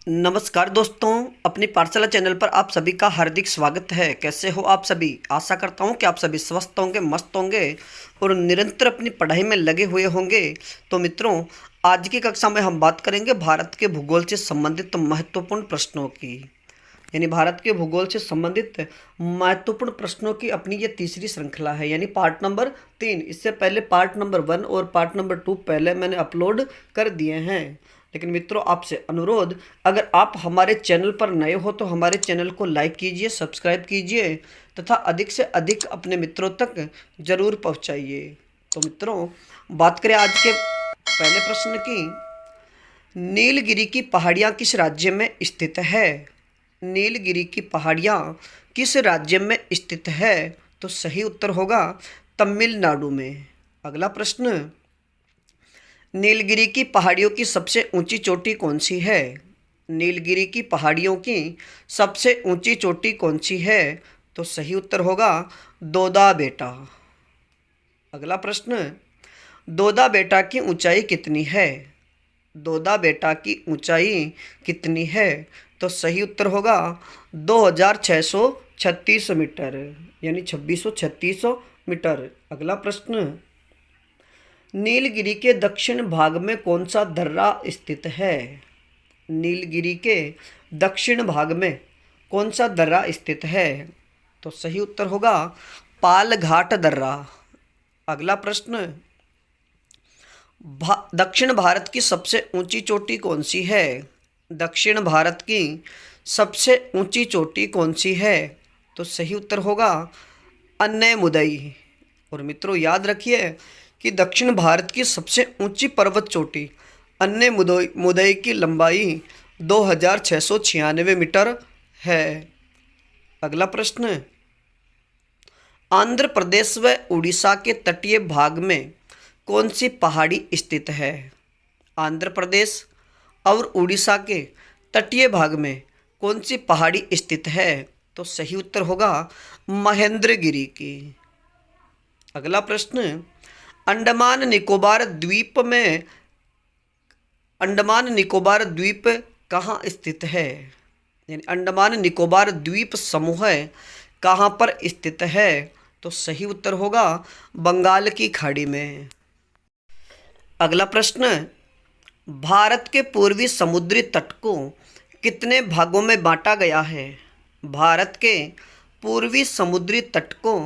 नमस्कार दोस्तों, अपनी पाठशाला चैनल पर आप सभी का हार्दिक स्वागत है। कैसे हो आप सभी? आशा करता हूं कि आप सभी स्वस्थ होंगे, मस्त होंगे और निरंतर अपनी पढ़ाई में लगे हुए होंगे। तो मित्रों, आज की कक्षा में हम बात करेंगे भारत के भूगोल से संबंधित महत्वपूर्ण प्रश्नों की। यानी भारत के भूगोल से संबंधित महत्वपूर्ण प्रश्नों की अपनी ये तीसरी श्रृंखला है, यानी पार्ट नंबर 3। इससे पहले पार्ट नंबर 1 और पार्ट नंबर 2 पहले मैंने अपलोड कर दिए हैं। लेकिन मित्रों, आपसे अनुरोध, अगर आप हमारे चैनल पर नए हो तो हमारे चैनल को लाइक कीजिए, सब्सक्राइब कीजिए तथा अधिक से अधिक अपने मित्रों तक जरूर पहुंचाइए। तो मित्रों, बात करें आज के पहले प्रश्न की। नीलगिरी की पहाड़ियाँ किस राज्य में स्थित है? नीलगिरी की पहाड़ियाँ किस राज्य में स्थित है? तो सही उत्तर होगा तमिलनाडु में। अगला प्रश्न, नीलगिरी की पहाड़ियों की सबसे ऊंची चोटी कौन सी है? नीलगिरी की पहाड़ियों की सबसे ऊंची चोटी कौन सी है? तो सही उत्तर होगा दोदा बेटा। अगला प्रश्न, दोदा बेटा की ऊंचाई कितनी है? दोदा बेटा की ऊंचाई कितनी है? तो सही उत्तर होगा 2636 मीटर, यानी 2636 मीटर। अगला प्रश्न, नीलगिरी के दक्षिण भाग में कौन सा दर्रा स्थित है? नीलगिरी के दक्षिण भाग में कौन सा दर्रा स्थित है? तो सही उत्तर होगा पालघाट दर्रा। अगला प्रश्न, दक्षिण भारत की सबसे ऊंची चोटी कौन सी है? दक्षिण भारत की सबसे ऊंची चोटी कौन सी है? तो सही उत्तर होगा अन्नैमुदई। और मित्रों, याद रखिए कि दक्षिण भारत की सबसे ऊंची पर्वत चोटी अन्नैमुदई की लंबाई 2696 मीटर है। अगला प्रश्न, आंध्र प्रदेश व उड़ीसा के तटीय भाग में कौन सी पहाड़ी स्थित है? आंध्र प्रदेश और उड़ीसा के तटीय भाग में कौन सी पहाड़ी स्थित है? तो सही उत्तर होगा महेंद्रगिरी की। अगला प्रश्न, अंडमान निकोबार द्वीप कहाँ स्थित है? यानी अंडमान निकोबार द्वीप समूह कहाँ पर स्थित है? तो सही उत्तर होगा बंगाल की खाड़ी में। अगला प्रश्न, भारत के पूर्वी समुद्री तट को कितने भागों में बांटा गया है? भारत के पूर्वी समुद्री तट को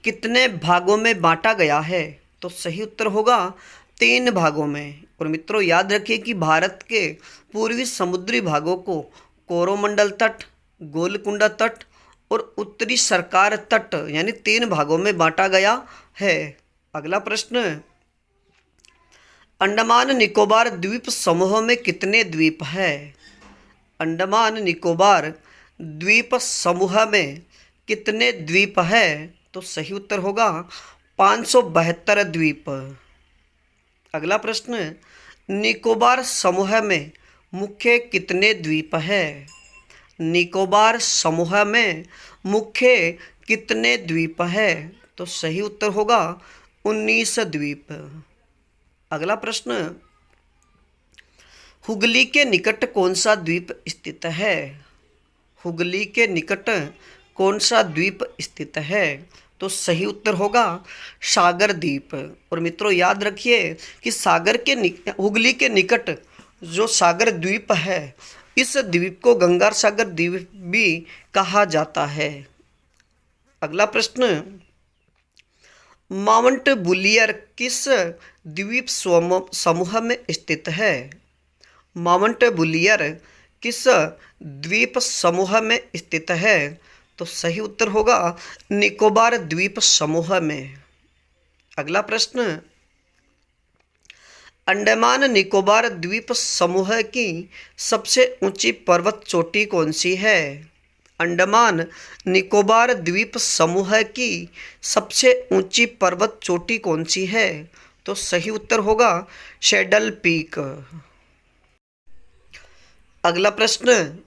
कितने भागों में बांटा गया है? तो सही उत्तर होगा 3 भागों में। और मित्रों, याद रखिए कि भारत के पूर्वी समुद्री भागों को कोरोमंडल तट, गोलकुंडा तट और उत्तरी सरकार तट, यानी 3 भागों में बांटा गया है। अगला प्रश्न, अंडमान निकोबार द्वीप समूह में कितने द्वीप हैं? अंडमान निकोबार द्वीप समूह में कितने द्वीप हैं? तो सही उत्तर होगा 572 द्वीप। अगला प्रश्न, निकोबार समूह में मुख्य कितने द्वीप हैं? निकोबार समूह में मुख्य कितने द्वीप हैं? तो सही उत्तर होगा 19 द्वीप। अगला प्रश्न, हुगली के निकट कौन सा द्वीप स्थित है? हुगली के निकट कौन सा द्वीप स्थित है? तो सही उत्तर होगा सागर द्वीप। और मित्रों, याद रखिए कि हुगली के निकट जो सागर द्वीप है, इस द्वीप को गंगा सागर द्वीप भी कहा जाता है। अगला प्रश्न, माउंट बुलियर किस द्वीप समूह में स्थित है? माउंट बुलियर किस द्वीप समूह में स्थित है? तो सही उत्तर होगा निकोबार द्वीप समूह में। अगला प्रश्न, अंडमान निकोबार द्वीप समूह की सबसे ऊंची पर्वत चोटी कौन सी है? अंडमान निकोबार द्वीप समूह की सबसे ऊंची पर्वत चोटी कौन सी है? तो सही उत्तर होगा शेडल पीक। अगला प्रश्न,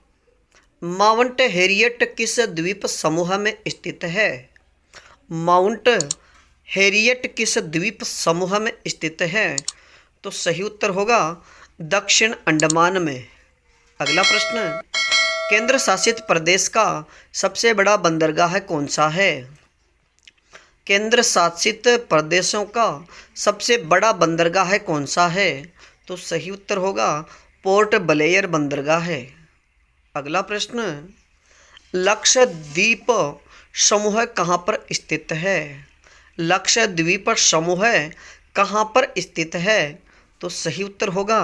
माउंट हैरियट किस द्वीप समूह में स्थित है? माउंट हैरियट किस द्वीप समूह में स्थित है? तो सही उत्तर होगा दक्षिण अंडमान में। अगला प्रश्न, केंद्र शासित प्रदेश का सबसे बड़ा बंदरगाह कौन सा है? केंद्र शासित प्रदेशों का सबसे बड़ा बंदरगाह कौन सा है? तो सही उत्तर होगा पोर्ट ब्लेयर बंदरगाह है। अगला प्रश्न, लक्षद्वीप समूह कहाँ पर स्थित है? लक्षद्वीप समूह कहाँ पर स्थित है? तो सही उत्तर होगा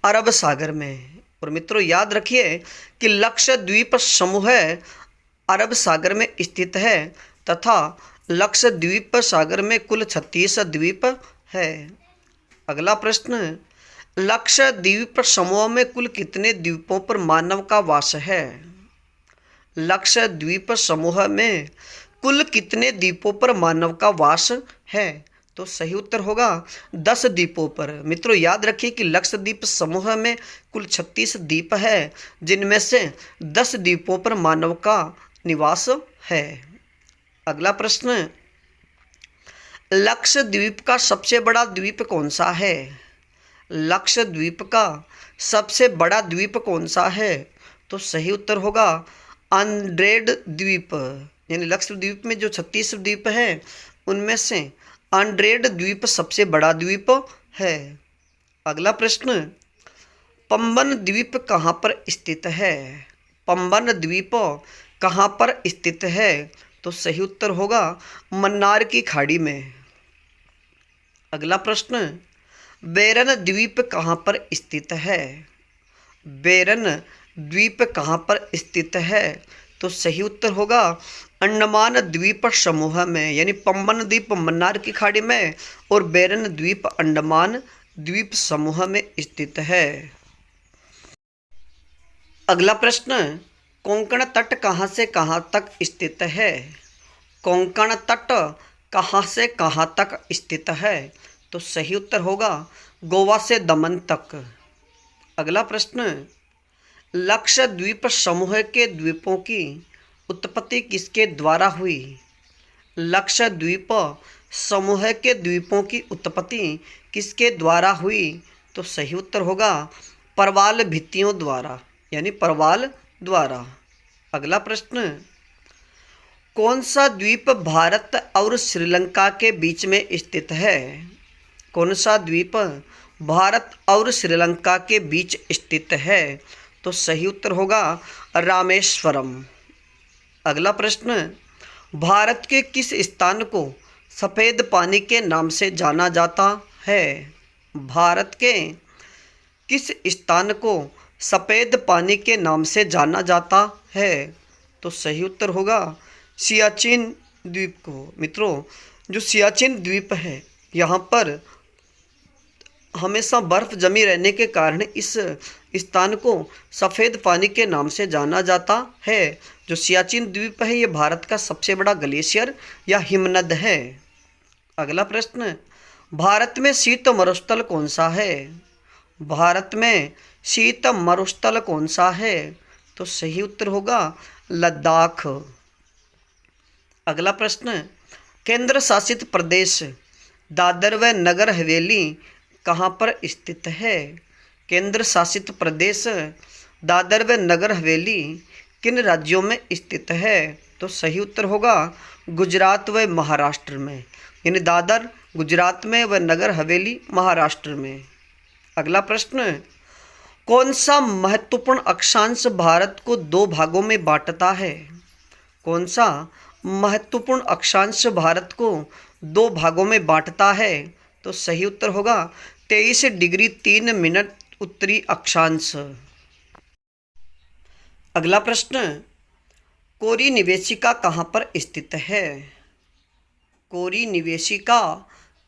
अरब सागर में। और मित्रों याद रखिए कि लक्षद्वीप समूह अरब सागर में स्थित है तथा लक्षद्वीप सागर में कुल 36 द्वीप है। अगला प्रश्न, लक्षद्वीप समूह में कुल कितने द्वीपों पर मानव का वास है? लक्षद्वीप समूह में कुल कितने द्वीपों पर मानव का वास है? तो सही उत्तर होगा 10 द्वीपों पर। मित्रों याद रखिए कि लक्षद्वीप समूह में कुल 36 द्वीप है, जिनमें से 10 द्वीपों पर मानव का निवास है। अगला प्रश्न, लक्षद्वीप का सबसे बड़ा द्वीप कौन सा है? लक्षद्वीप का सबसे बड़ा द्वीप कौन सा है? तो सही उत्तर होगा एंड्रोमेडा द्वीप। यानी लक्षद्वीप में जो 36 द्वीप हैं उनमें से एंड्रोमेडा द्वीप सबसे बड़ा द्वीप है। अगला प्रश्न, पंबन द्वीप कहाँ पर स्थित है? पंबन द्वीप कहाँ पर स्थित है? तो सही उत्तर होगा मन्नार की खाड़ी में। अगला प्रश्न, बेरन द्वीप कहाँ पर स्थित है? बेरन द्वीप कहाँ पर स्थित है? तो सही उत्तर होगा अंडमान द्वीप समूह में। यानी पंबन द्वीप मन्नार की खाड़ी में और बेरन द्वीप अंडमान द्वीप समूह में स्थित है। अगला प्रश्न, कोंकण तट कहाँ से कहाँ तक स्थित है? कोंकण तट कहाँ से कहाँ तक स्थित है? तो सही उत्तर होगा गोवा से दमन तक। अगला प्रश्न, लक्षद्वीप समूह के द्वीपों की उत्पत्ति किसके द्वारा हुई? लक्षद्वीप समूह के द्वीपों की उत्पत्ति किसके द्वारा हुई? तो सही उत्तर होगा परवाल भित्तियों द्वारा, यानी परवाल द्वारा। अगला प्रश्न, कौन सा द्वीप भारत और श्रीलंका के बीच में स्थित है? कौन सा द्वीप भारत और श्रीलंका के बीच स्थित है? तो सही उत्तर होगा रामेश्वरम। अगला प्रश्न, भारत के किस स्थान को सफ़ेद पानी के नाम से जाना जाता है? भारत के किस स्थान को सफ़ेद पानी के नाम से जाना जाता है? तो सही उत्तर होगा सियाचिन द्वीप को। मित्रों जो सियाचिन द्वीप है यहाँ पर हमेशा बर्फ़ जमी रहने के कारण इस स्थान को सफ़ेद पानी के नाम से जाना जाता है। जो सियाचिन द्वीप है ये भारत का सबसे बड़ा ग्लेशियर या हिमनद है। अगला प्रश्न, भारत में शीत मरुस्थल कौन सा है? भारत में शीत मरुस्थल कौन सा है? तो सही उत्तर होगा लद्दाख। अगला प्रश्न, केंद्र शासित प्रदेश दादर व नगर हवेली कहाँ पर स्थित है? केंद्र शासित प्रदेश दादर व नगर हवेली किन राज्यों में स्थित है? तो सही उत्तर होगा गुजरात व महाराष्ट्र में। यानी दादर गुजरात में व नगर हवेली महाराष्ट्र में। अगला प्रश्न, कौन सा महत्वपूर्ण अक्षांश भारत को 2 भागों में बांटता है? कौन सा महत्वपूर्ण अक्षांश भारत को 2 भागों में बांटता है? तो सही उत्तर होगा 23 डिग्री 3 मिनट उत्तरी अक्षांश। अगला प्रश्न, कोरी निवेशिका कहाँ पर स्थित है? कोरी निवेशिका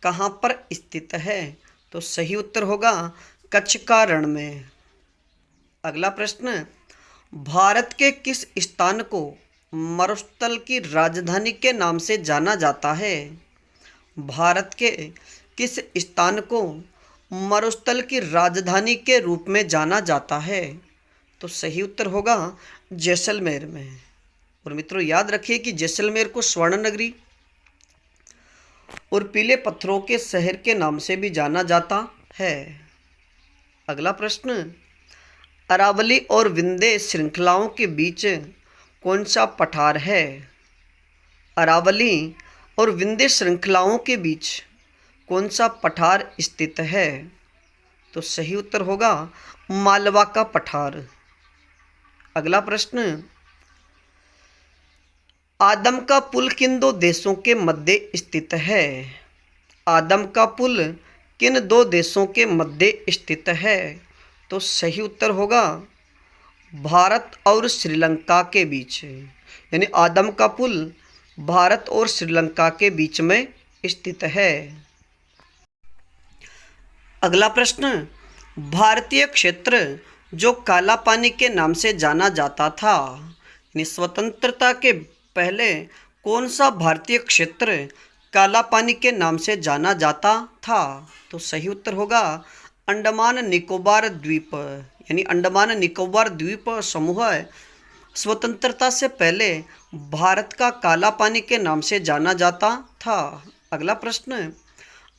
कहाँ पर स्थित है? तो सही उत्तर होगा कच्छ का रण में। अगला प्रश्न, भारत के किस स्थान को मरुस्थल की राजधानी के नाम से जाना जाता है? भारत के किस स्थान को मरुस्थल की राजधानी के रूप में जाना जाता है? तो सही उत्तर होगा जैसलमेर में। और मित्रों याद रखिए कि जैसलमेर को स्वर्ण नगरी और पीले पत्थरों के शहर के नाम से भी जाना जाता है। अगला प्रश्न, अरावली और विंध्य श्रृंखलाओं के बीच कौन सा पठार है? अरावली और विंध्य श्रृंखलाओं के बीच कौन सा पठार स्थित है? तो सही उत्तर होगा मालवा का पठार। अगला प्रश्न, आदम का पुल किन दो देशों के मध्य स्थित है? आदम का पुल किन दो देशों के मध्य स्थित है? तो सही उत्तर होगा भारत और श्रीलंका के बीच, यानी आदम का पुल भारत और श्रीलंका के बीच में स्थित है। अगला प्रश्न, भारतीय क्षेत्र जो काला पानी के नाम से जाना जाता था, यानी स्वतंत्रता के पहले कौन सा भारतीय क्षेत्र काला पानी के नाम से जाना जाता था? तो सही उत्तर होगा अंडमान निकोबार द्वीप, यानी अंडमान निकोबार द्वीप समूह स्वतंत्रता से पहले भारत का काला पानी के नाम से जाना जाता था। अगला प्रश्न,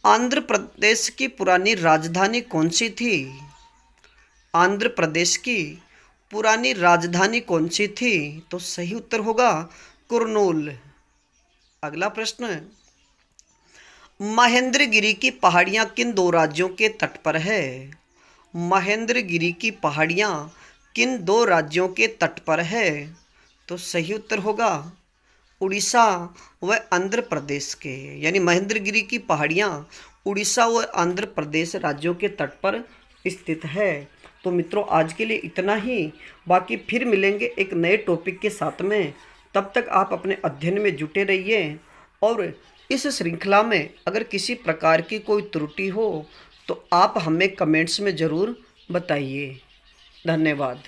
आंध्र प्रदेश की पुरानी राजधानी कौन सी थी? आंध्र प्रदेश की पुरानी राजधानी कौन सी थी? तो सही उत्तर होगा कुर्नूल। अगला प्रश्न, महेंद्रगिरी की पहाड़ियाँ किन दो राज्यों के तट पर है? महेंद्रगिरी की पहाड़ियाँ किन दो राज्यों के तट पर है? तो सही उत्तर होगा उड़ीसा व आंध्र प्रदेश के, यानी महेंद्रगिरी की पहाड़ियाँ उड़ीसा व आंध्र प्रदेश राज्यों के तट पर स्थित है। तो मित्रों, आज के लिए इतना ही, बाकी फिर मिलेंगे एक नए टॉपिक के साथ में। तब तक आप अपने अध्ययन में जुटे रहिए और इस श्रृंखला में अगर किसी प्रकार की कोई त्रुटि हो तो आप हमें कमेंट्स में ज़रूर बताइए। धन्यवाद।